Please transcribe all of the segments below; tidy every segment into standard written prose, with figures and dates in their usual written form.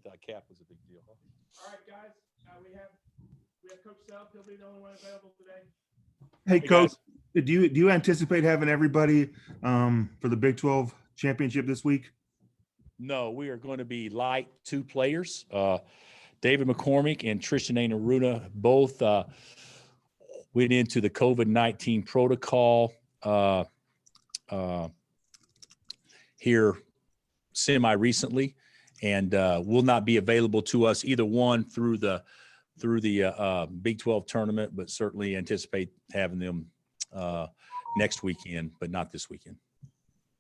thought cap was a big deal. Huh? All right, guys. We have Coach Self. He'll be the only one available today. Hey, Coach, guys. do you anticipate having everybody for the Big 12 championship this week? No, we are going to be light 2 players. David McCormick and Tristan Anaruna both went into the COVID-19 protocol here semi-recently, and will not be available to us, either one through the Big 12 tournament, but certainly anticipate having them next weekend, but not this weekend.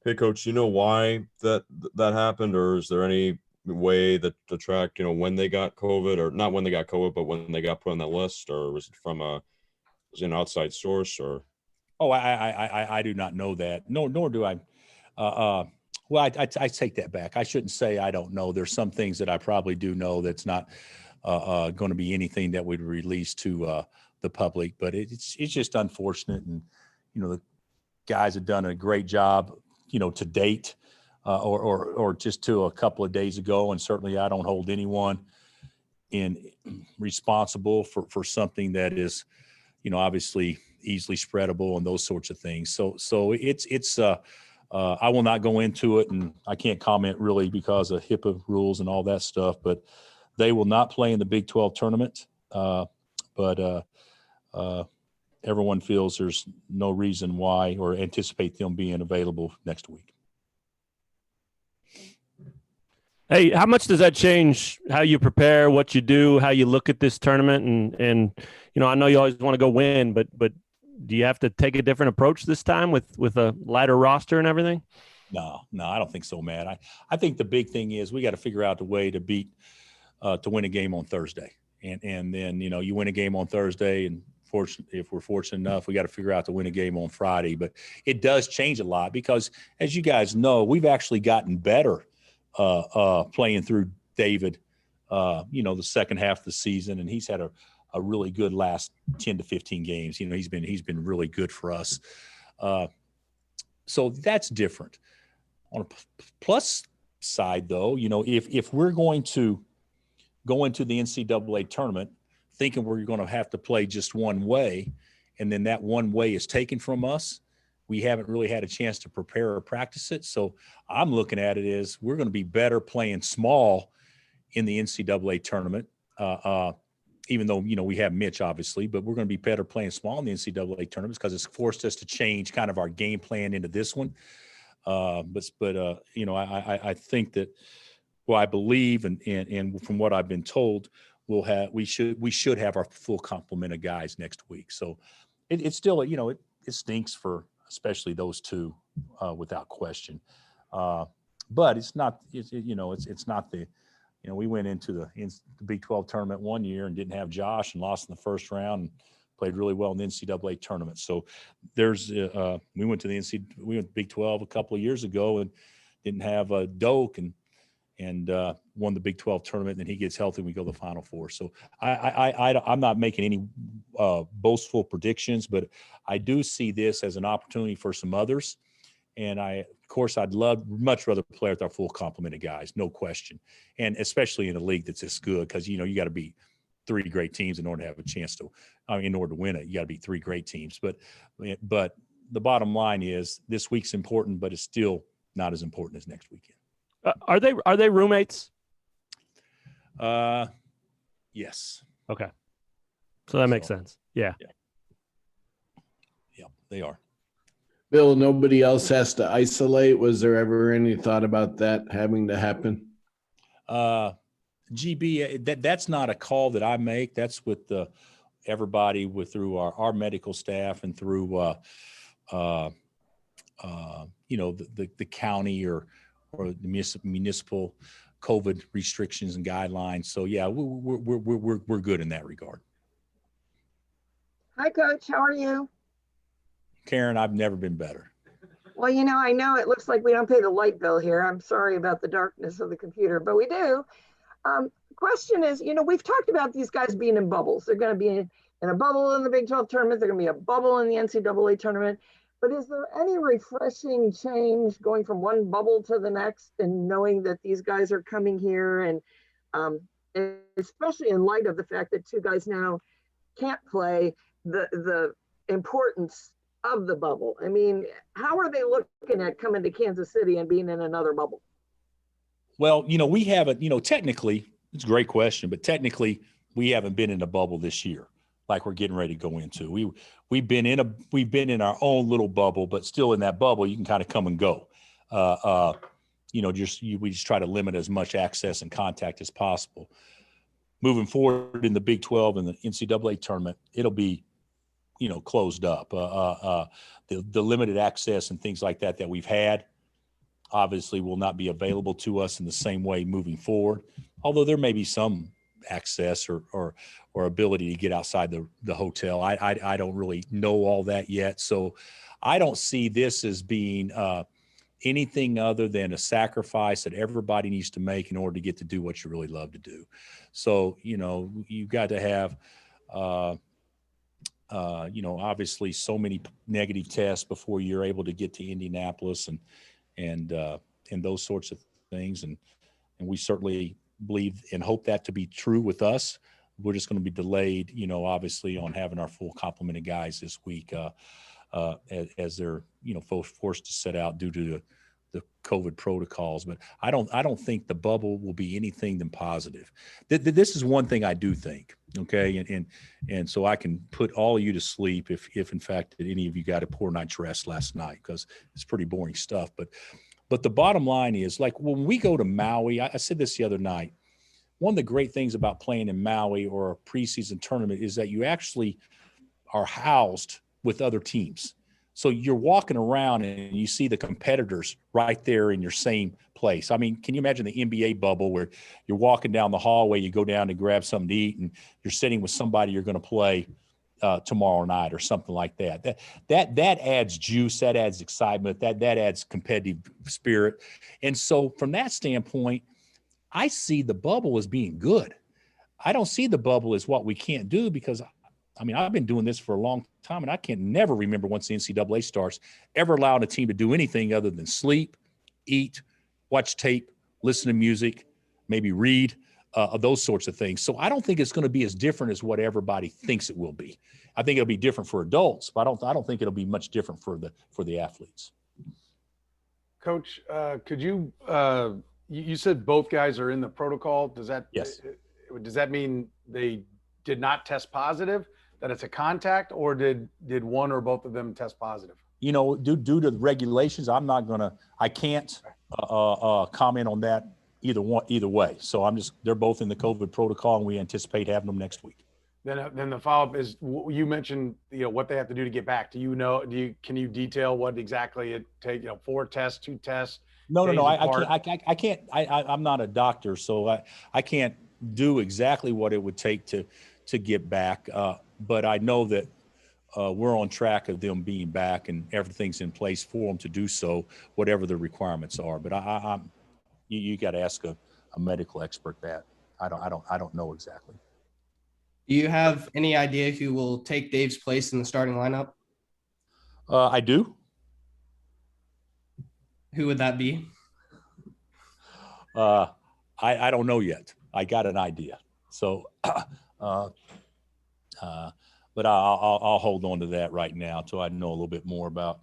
Hey, Coach, you know why that happened, or is there any way that to track, when they got COVID, or not when they got COVID, but when they got put on that list, or was it from an outside source, or? Oh, I do not know that. No, nor do I. Well, I take that back. I shouldn't say I don't know. There's some things that I probably do know that's not going to be anything that we'd release to the public, but it's just unfortunate. And, the guys have done a great job, to date, or just to a couple of days ago. And certainly I don't hold anyone responsible for something that is, obviously easily spreadable and those sorts of things. So it's I will not go into it, and I can't comment really because of HIPAA rules and all that stuff, but they will not play in the Big 12 tournament. But everyone feels there's no reason why or anticipate them being available next week. Hey, how much does that change how you prepare, what you do, how you look at this tournament? And I know you always want to go win, but do you have to take a different approach this time with a lighter roster and everything? No, I don't think so, Matt. I think the big thing is we got to figure out the way to to win a game on Thursday. And then, you win a game on Thursday, and if we're fortunate enough, we got to figure out to win a game on Friday. But it does change a lot because, as you guys know, we've actually gotten better playing through David, the second half of the season, and he's had a really good last 10 to 15 games. He's been really good for us. So that's different. On a plus side, though, if we're going to go into the NCAA tournament thinking we're going to have to play just one way, and then that one way is taken from us, we haven't really had a chance to prepare or practice it. So I'm looking at it as we're going to be better playing small in the NCAA tournament, even though, we have Mitch, obviously, but we're going to be better playing small in the NCAA tournaments because it's forced us to change kind of our game plan into this one. I think that, I believe, and from what I've been told, we should have our full complement of guys next week. So it's still, it stinks for especially those two, without question. But it's not, it's not the, we went into the Big 12 tournament one year and didn't have Josh and lost in the first round and played really well in the NCAA tournament. So we went to Big 12 a couple of years ago and didn't have Doak and won the Big 12 tournament. And then he gets healthy and we go to the Final Four. So I'm not making any boastful predictions, but I do see this as an opportunity for some others. And of course, I'd much rather play with our full complement of guys, no question. And especially in a league that's this good, because, you got to beat 3 great teams in order to have a chance in order to win it, you got to beat 3 great teams. But the bottom line is this week's important, but it's still not as important as next weekend. Are they roommates? Yes. Okay. So that makes sense. Yeah. Yeah, they are. Bill, nobody else has to isolate. Was there ever any thought about that having to happen? GB, that's not a call that I make. That's with everybody through our medical staff and through the county or the municipal COVID restrictions and guidelines. So yeah, we're good in that regard. Hi, Coach. How are you? Karen, I've never been better. Well, I know it looks like we don't pay the light bill here. I'm sorry about the darkness of the computer, but we do. Question is, we've talked about these guys being in bubbles. They're going to be in a bubble in the Big 12 tournament. They're going to be a bubble in the NCAA tournament. But is there any refreshing change going from one bubble to the next and knowing that these guys are coming here and especially in light of the fact that two guys now can't play, the importance of the bubble. I mean, how are they looking at coming to Kansas City and being in another bubble? Well, we haven't, technically, it's a great question, but technically we haven't been in a bubble this year like we're getting ready to go into. We've been in our own little bubble, but still in that bubble, you can kind of come and go. We just try to limit as much access and contact as possible. Moving forward in the Big 12 and the NCAA tournament, it'll be, closed up. The limited access and things like that we've had obviously will not be available to us in the same way moving forward, although there may be some access or ability to get outside the hotel. I don't really know all that yet. So I don't see this as being anything other than a sacrifice that everybody needs to make in order to get to do what you really love to do. So, you've got to have, obviously so many negative tests before you're able to get to Indianapolis and those sorts of things. And we certainly believe and hope that to be true with us. We're just going to be delayed, obviously on having our full complement of guys this week as they're, forced to set out due to the COVID protocols. But I don't think the bubble will be anything than positive. This is one thing I do think. Okay. And so I can put all of you to sleep if in fact that any of you got a poor night's rest last night, because it's pretty boring stuff. But the bottom line is, like, when we go to Maui, I said this the other night, one of the great things about playing in Maui or a preseason tournament is that you actually are housed with other teams. So you're walking around and you see the competitors right there in your same place. I mean, can you imagine the NBA bubble where you're walking down the hallway, you go down to grab something to eat, and you're sitting with somebody you're going to play tomorrow night or something like that. That adds juice, that adds excitement, that adds competitive spirit. And so from that standpoint, I see the bubble as being good. I don't see the bubble as what we can't do, because I've been doing this for a long time, and I can never remember, once the NCAA starts, ever allowing a team to do anything other than sleep, eat, watch tape, listen to music, maybe read, those sorts of things. So I don't think it's going to be as different as what everybody thinks it will be. I think it'll be different for adults, but I don't think it'll be much different for the athletes. Coach, could you said both guys are in the protocol. Does that mean they did not test positive, that it's a contact, or did one or both of them test positive? Due to the regulations, I can't comment on that either way. So they're both in the COVID protocol, and we anticipate having them next week. Then the follow-up is, you mentioned, what they have to do to get back. Can you detail what exactly it takes, 4 tests, 2 tests? No, I can't. I'm not a doctor, so I can't do exactly what it would take to get back. But I know that we're on track of them being back, and everything's in place for them to do so, whatever the requirements are. But you got to ask a medical expert that. I don't know exactly. Do you have any idea who will take Dave's place in the starting lineup? I do. Who would that be? I don't know yet. I got an idea. So, but I'll hold on to that right now till I know a little bit more about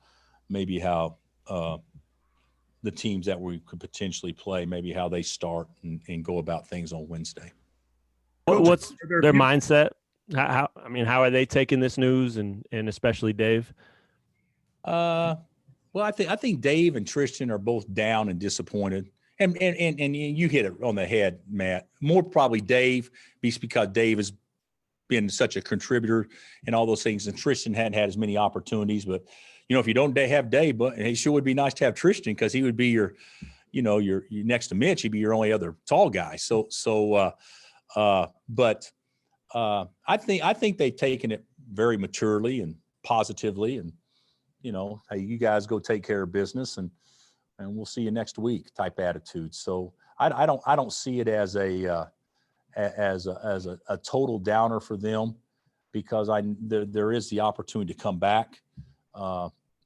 maybe how the teams that we could potentially play, maybe how they start and go about things on Wednesday. What's their mindset? How are they taking this news, and especially Dave? Well, I think Dave and Tristan are both down and disappointed. And you hit it on the head, Matt. More probably Dave, because Dave has been such a contributor and all those things, and Tristan hadn't had as many opportunities. But if you don't have Dave, but it sure would be nice to have Tristan, because he would be your next to Mitch. He'd be your only other tall guy. But I think they've taken it very maturely and positively, and hey, you guys go take care of business, and we'll see you next week type attitude. So I don't see it as a total downer for them, because there is the opportunity to come back.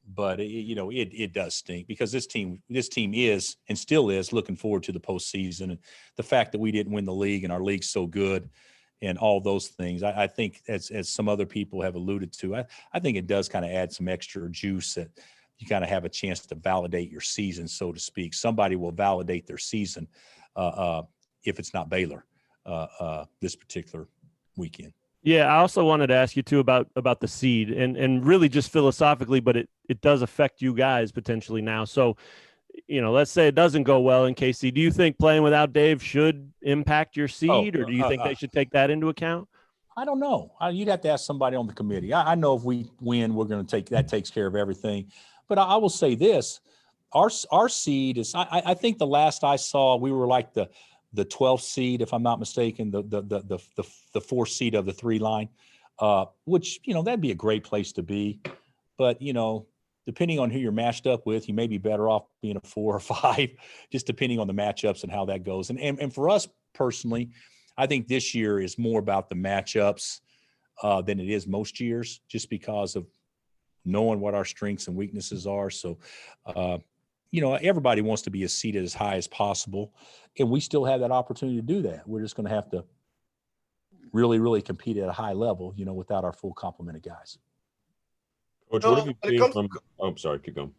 but it does stink because this team is and still is looking forward to the postseason, and the fact that we didn't win the league and our league's so good and all those things. I think as some other people have alluded to, I think it does kind of add some extra juice that you kind of have a chance to validate your season, so to speak. Somebody will validate their season if it's not Baylor this particular weekend. Yeah, I also wanted to ask you too about the seed and really just philosophically, but it does affect you guys potentially now. So, let's say it doesn't go well in KC. Do you think playing without Dave should impact your seed, or do you think they should take that into account? I don't know. You'd have to ask somebody on the committee. I know if we win, we're going to takes care of everything. But I will say this: our seed is. I think the last I saw, we were like the 12th seed, if I'm not mistaken, the 4th seed of the 3 line, which, that'd be a great place to be. But, depending on who you're matched up with, you may be better off being a 4 or 5, just depending on the matchups and how that goes. And for us personally, I think this year is more about the matchups than it is most years, just because of knowing what our strengths and weaknesses are. So, everybody wants to be as seated as high as possible, and we still have that opportunity to do that. We're just going to have to really, really compete at a high level, without our full complement of guys. Coach, what have you seen from? Oh, I'm sorry, keep going.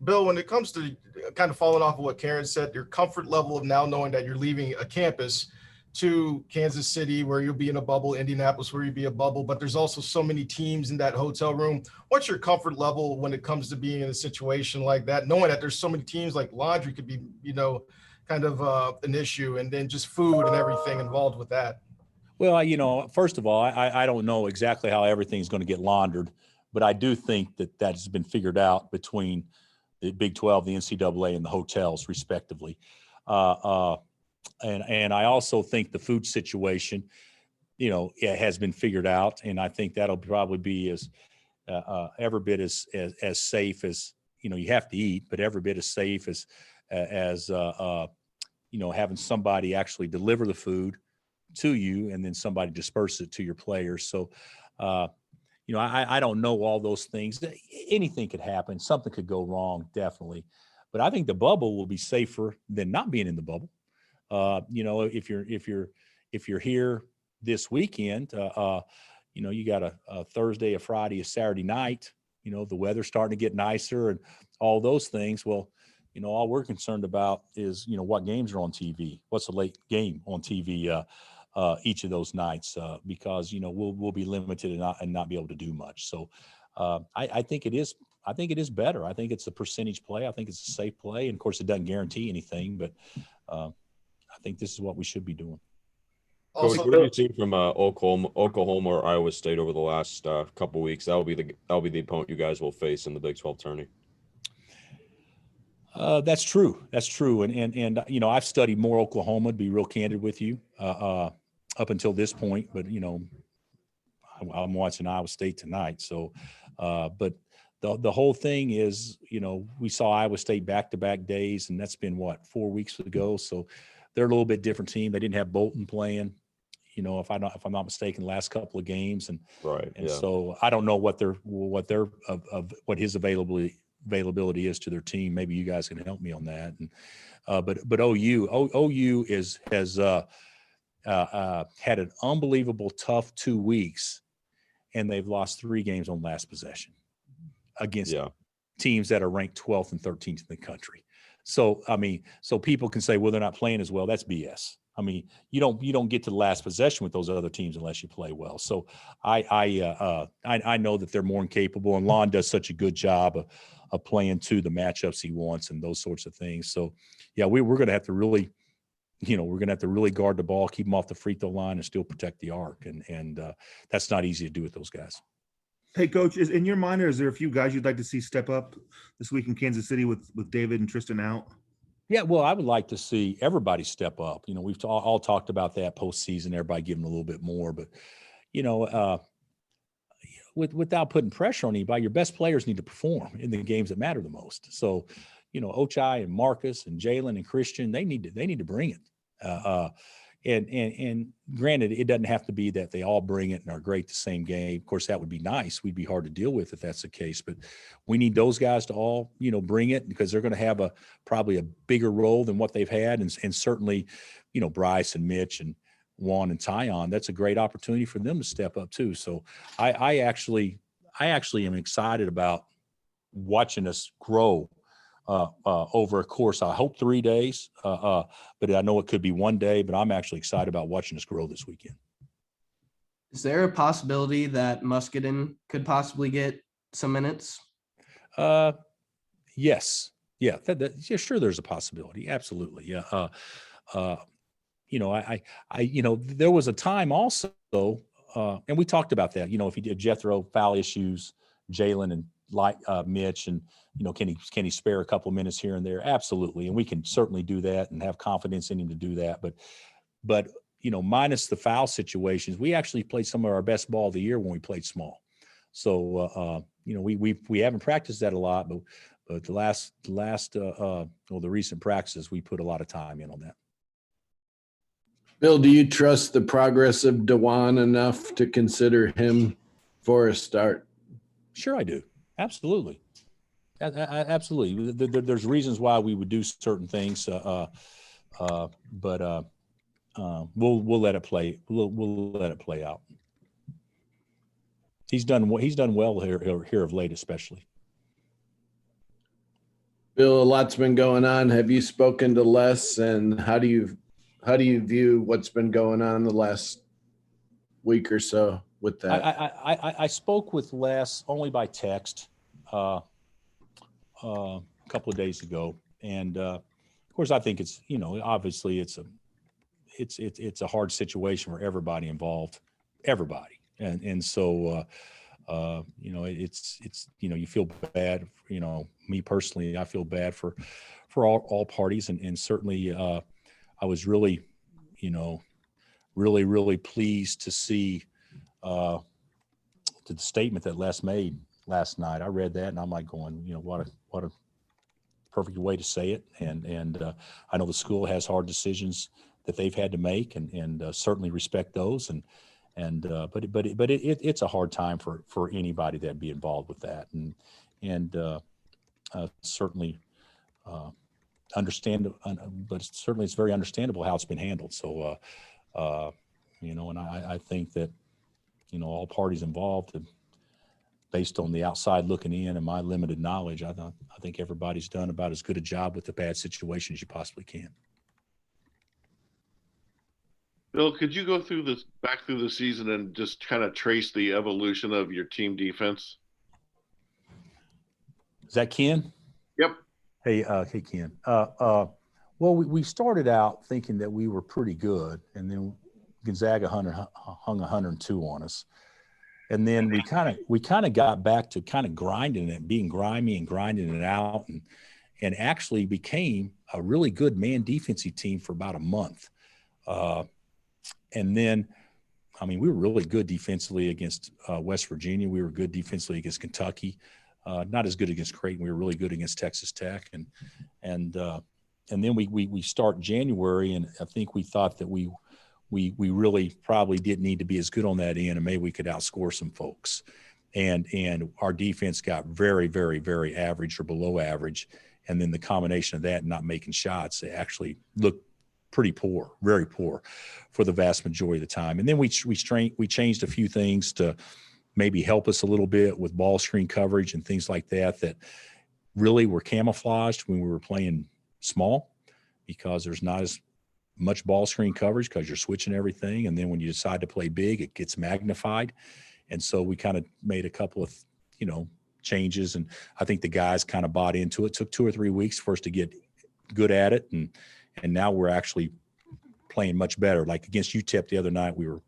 Bill, when it comes to kind of following off of what Karen said, your comfort level of now knowing that you're leaving a campus to Kansas City, where you'll be in a bubble, Indianapolis, where you'll be a bubble, but there's also so many teams in that hotel room. What's your comfort level when it comes to being in a situation like that, knowing that there's so many teams, like laundry could be, kind of an issue, and then just food and everything involved with that? Well, first of all, I don't know exactly how everything's going to get laundered, but I do think that has been figured out between the Big 12, the NCAA, and the hotels, respectively. And I also think the food situation, it has been figured out, and I think that'll probably be as every bit as safe as, you have to eat, but every bit as safe as having somebody actually deliver the food to you and then somebody disperse it to your players. So, I don't know all those things. Anything could happen. Something could go wrong, definitely. But I think the bubble will be safer than not being in the bubble. If you're here this weekend, you got a Thursday, a Friday, a Saturday night, the weather's starting to get nicer and all those things. Well, all we're concerned about is, what games are on TV, what's the late game on TV each of those nights, because, we'll be limited and not be able to do much. So I think it is better. I think it's a percentage play. I think it's a safe play. And of course it doesn't guarantee anything, but I think this is what we should be doing. Coach, what have you seen from Oklahoma or Iowa State over the last couple weeks? That'll be the opponent you guys will face in the Big 12 tourney. That's true. And I've studied more Oklahoma, to be real candid with you, up until this point. But I'm watching Iowa State tonight. So, but the whole thing is, we saw Iowa State back-to-back days, and that's been 4 weeks ago. So they're a little bit different team. They didn't have Bolton playing, if I'm not mistaken, the last couple of games, and right. And so I don't know what his availability is to their team. Maybe you guys can help me on that. And but OU has had an unbelievable tough 2 weeks, and they've lost 3 games on last possession against teams that are ranked 12th and 13th in the country. So, so people can say, well, they're not playing as well. That's BS. You don't get to the last possession with those other teams unless you play well. So I know that they're more than capable, and Lon does such a good job of playing to the matchups he wants and those sorts of things. So, we're going to have to really, guard the ball, keep them off the free throw line, and still protect the arc. And that's not easy to do with those guys. Hey, Coach, is in your mind, or is there a few guys you'd like to see step up this week in Kansas City with David and Tristan out? Yeah, well, I would like to see everybody step up. We've all talked about that postseason, everybody giving a little bit more. But, without putting pressure on anybody, your best players need to perform in the games that matter the most. So, Ochai and Marcus and Jalen and Christian, they need to bring it. and granted, it doesn't have to be that they all bring it and are great the same game. Of course, that would be nice. We'd be hard to deal with if that's the case. But we need those guys to all, bring it, because they're going to have probably a bigger role than what they've had, and certainly, Bryce and Mitch and Juan and Tyon. That's a great opportunity for them to step up too. So I actually am excited about watching us grow over a course. I hope 3 days, but I know it could be one day. But I'm actually excited about watching us grow this weekend. Is there a possibility that Muscadin could possibly get some minutes? Yes. Yeah. Yeah. Sure. There's a possibility. Absolutely. Yeah. There was a time also, and we talked about that. If he did Jethro, foul issues, Jalen and Mitch, and can he spare a couple of minutes here and there? Absolutely, and we can certainly do that and have confidence in him to do that. But minus the foul situations, we actually played some of our best ball of the year when we played small. So we haven't practiced that a lot, but the recent practices, we put a lot of time in on that. Bill, do you trust the progress of DeJuan enough to consider him for a start? Sure, I do. Absolutely. Absolutely. There's reasons why we would do certain things, but we'll let it play. We'll let it play out. He's done well here of late, especially. Bill, a lot's been going on. Have you spoken to Les, and how do you view what's been going on the last week or so with that? I spoke with Les only by text a couple of days ago, and of course I think it's obviously it's a hard situation for everybody involved, and so it's you feel bad. Me personally, I feel bad for all parties, and certainly I was really really pleased to see the statement that Les made last night. I read that and I'm like going, what a perfect way to say it. And I know the school has hard decisions that they've had to make, and certainly respect those. But it's a hard time for anybody that'd be involved with that. And certainly understand, but certainly it's very understandable how it's been handled. So, and I think that, all parties involved, based on the outside looking in and my limited knowledge, I think everybody's done about as good a job with the bad situation as you possibly can. Bill, could you go back through the season and just kind of trace the evolution of your team defense? Is that Ken? Yep. Hey, Ken. Well, we started out thinking that we were pretty good, and then Gonzaga hung 102 on us, and then we kind of got back to kind of grinding it, being grimy and grinding it out, and actually became a really good man defensive team for about a month, and then. We were really good defensively against West Virginia. We were good defensively against Kentucky. Not as good against Creighton. We were really good against Texas Tech, and then we start January, and I think we thought that we really probably didn't need to be as good on that end, and maybe we could outscore some folks, and our defense got very, very, very average or below average, and then the combination of that and not making shots, it actually looked pretty poor, very poor, for the vast majority of the time. And then we changed a few things to maybe help us a little bit with ball screen coverage and things like that really were camouflaged when we were playing small, because there's not as much ball screen coverage because you're switching everything. And then when you decide to play big, it gets magnified. And so we kind of made a couple of, changes. And I think the guys kind of bought into it. It took 2 or 3 weeks for us to get good at it. And now we're actually playing much better. Like against UTEP the other night, we were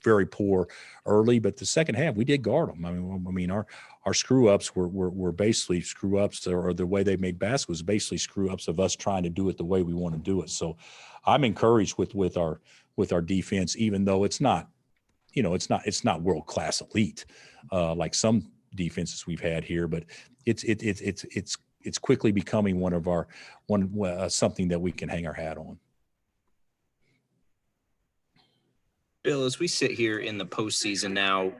very poor early, but the second half we did guard them. Our screw ups were basically screw ups, or the way they made baskets was basically screw ups of us trying to do it the way we want to do it. So I'm encouraged with our defense, even though it's not world class elite like some defenses we've had here, but it's quickly becoming something that we can hang our hat on. Bill, as we sit here in the postseason now,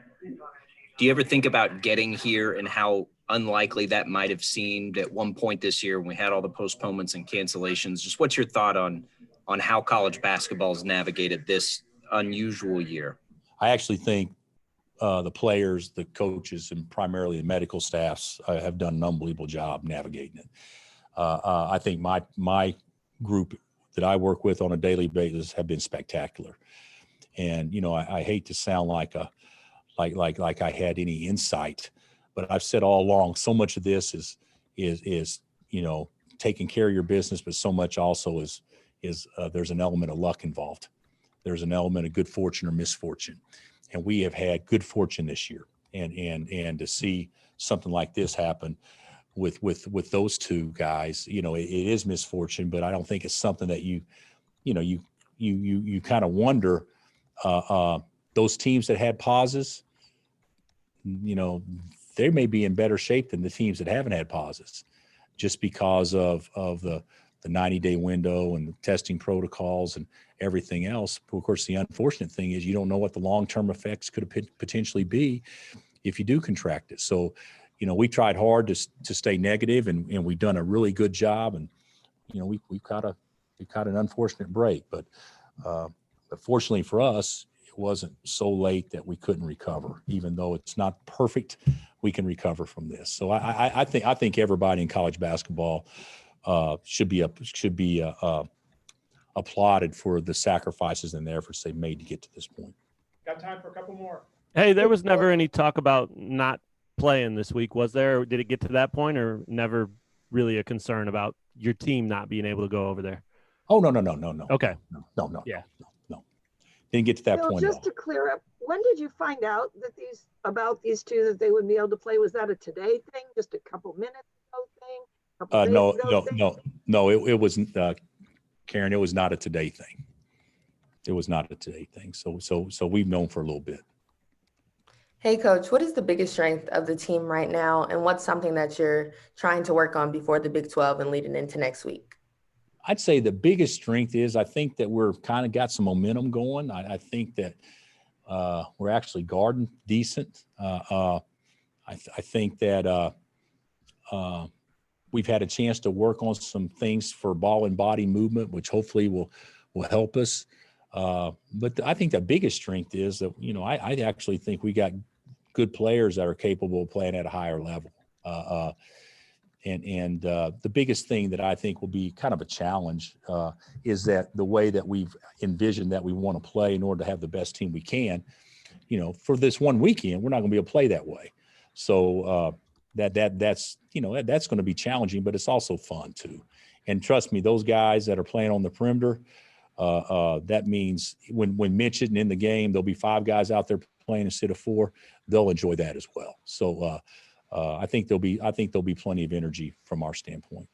do you ever think about getting here and how unlikely that might have seemed at one point this year when we had all the postponements and cancellations? Just what's your thought on how college basketball has navigated this unusual year? I actually think the players, the coaches, and primarily the medical staffs have done an unbelievable job navigating it. I think my group that I work with on a daily basis have been spectacular. And, I hate to sound like I had any insight, but I've said all along, so much of this is taking care of your business, but so much also is there's an element of luck involved. There's an element of good fortune or misfortune. And we have had good fortune this year. And to see something like this happen with those two guys, it is misfortune, but I don't think it's something that you kind of wonder, those teams that had pauses, they may be in better shape than the teams that haven't had pauses, just because of the 90-day window and the testing protocols and everything else. But of course, the unfortunate thing is you don't know what the long-term effects could potentially be if you do contract it. So, we tried hard to stay negative, and we've done a really good job. And, we've caught an unfortunate break, but fortunately for us, it wasn't so late that we couldn't recover. Even though it's not perfect, we can recover from this. So I think everybody in college basketball should be applauded for the sacrifices and the efforts they've made to get to this point. Got time for a couple more. Hey, there was never any talk about not playing this week, was there? Did it get to that point, or never really a concern about your team not being able to go over there? Oh, no. Okay. No. Yeah. No. Didn't get to that Bill, point. just to clear up, when did you find out that these two that they would be able to play? Was that a today thing? Just a couple minutes ago thing? Couple days ago thing? No. It wasn't, Karen. It was not a today thing. It was not a today thing. So we've known for a little bit. Hey, Coach, what is the biggest strength of the team right now, and what's something that you're trying to work on before the Big 12 and leading into next week? I'd say the biggest strength is I think that we're kind of got some momentum going. I think that we're actually guarding decent. I think that we've had a chance to work on some things for ball and body movement, which hopefully will help us. But I think the biggest strength is that, I actually think we got good players that are capable of playing at a higher level. And the biggest thing that I think will be kind of a challenge is that the way that we've envisioned that we want to play in order to have the best team we can, for this one weekend, we're not going to be able to play that way. So that's going to be challenging, but it's also fun too. And trust me, those guys that are playing on the perimeter, that means when Mitch isn't in the game, there'll be 5 guys out there playing instead of 4. They'll enjoy that as well. So I think there'll be plenty of energy from our standpoint.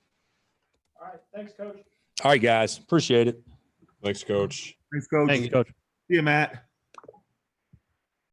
All right. Thanks, Coach. All right, guys. Appreciate it. Thanks, Coach. Thanks, Coach. Thanks, Coach. See you, Matt.